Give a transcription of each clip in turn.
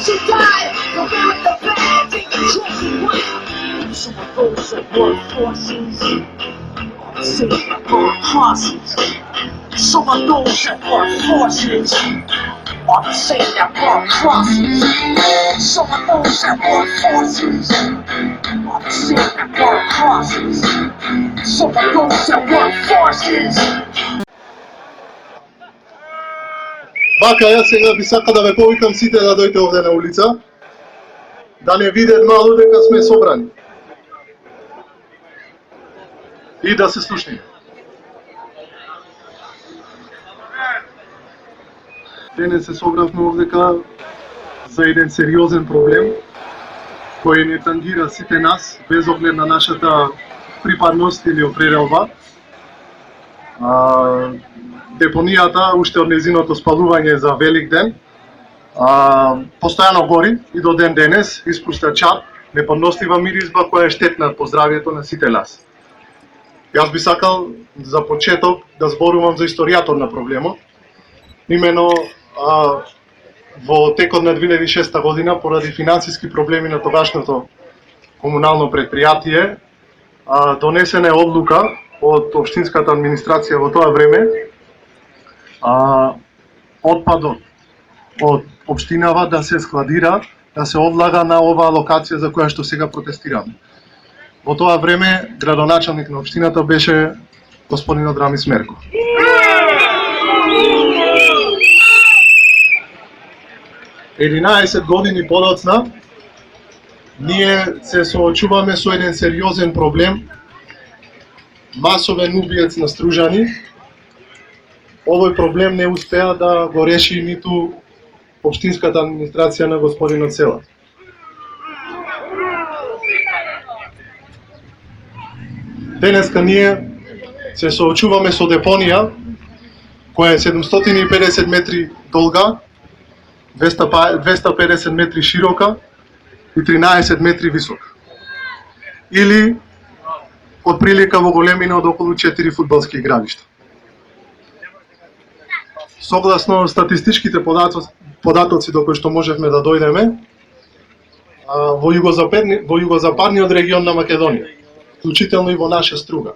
She died from wearing the badge and the trophy round. Some of those that work forces say that burn crosses. Some of those that work forces are the same that burn crosses. Some of those that work forces are the same that burn crosses. Some of those that work forces. Вака, јас сега би сака да ве повикам сите да дојдете овде на улица, да не видат мало дека сме собрани и да се слушнеме. Денес се собравме овдека за еден сериозен проблем кој не тангира сите нас без оглед на нашата припадност или определба. Депонијата уште од нејзиното спалување за Велик ден постојано гори и до ден денес испушта чар, неподносива миризба која е штетна по здравјето на сите нас. Јас би сакал за почеток да зборувам за историјатор на проблемот. Имено во текот на 2006 година поради финансиски проблеми на тогашното комунално предпријатие донесена е одлука од општинската администрација во тоа време отпадот од општинава да се складира, да се одлага на оваа локација за која што сега протестираме. Во тоа време градоначалник на општината беше господин Адрамис Мерко. Единаесет години подоцна ние се соочуваме со еден сериозен проблем, масовен убиец на Стружани. Овој проблем не успеа да го реши ниту општинската администрација на господинот Села. Денеска ние се соочуваме со депонија која е 750 метри долга, 250 метри широка и 13 метри висока. Или од прилика во големина од околу 4 фудбалски игралишта. Согласно статистичките податоци до кои што можевме да дојдеме, во југозападниот регион на Македонија, вклучително и во наша Струга,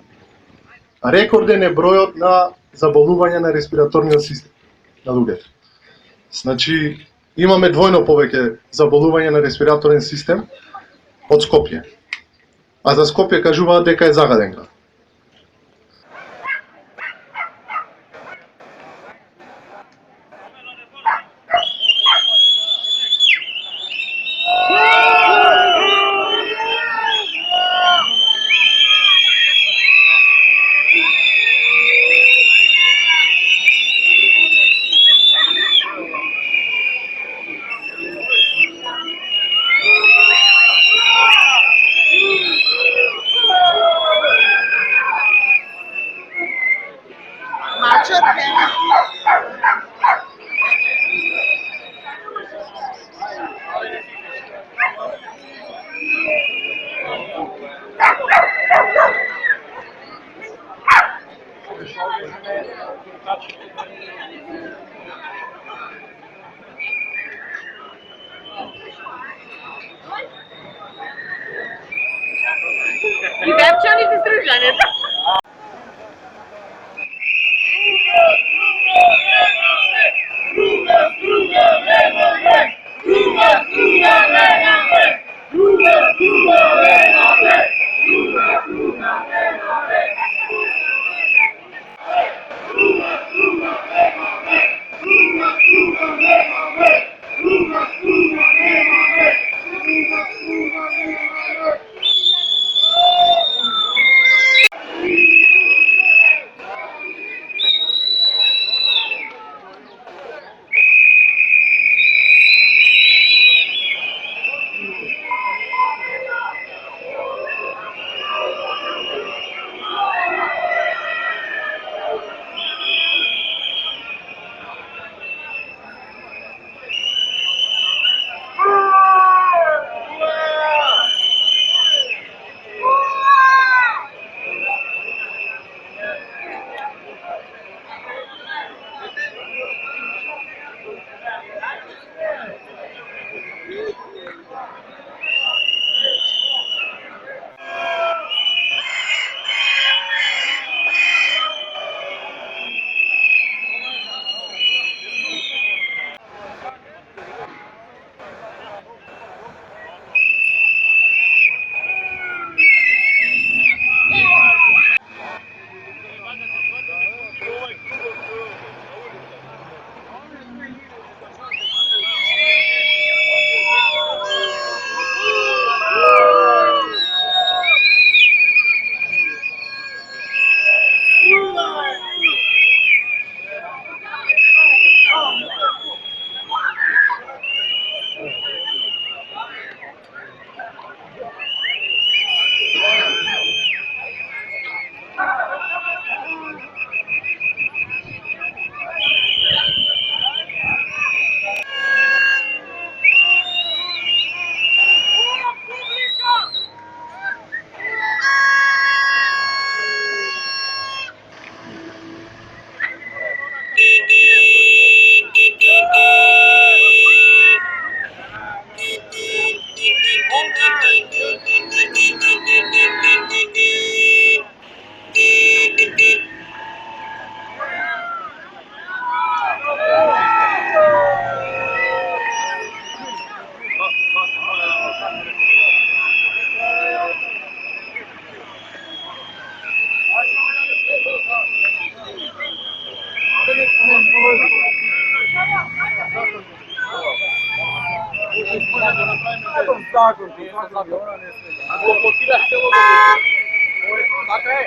рекорден е бројот на заболувања на респираторниот систем на луѓето. Значи, имаме двојно повеќе заболувања на респираторен систем од Скопје. А за Скопје кажуваат дека е загаден град. И вепчани се Стружани. закон, она не смета. Ако блокираш целото. Така е.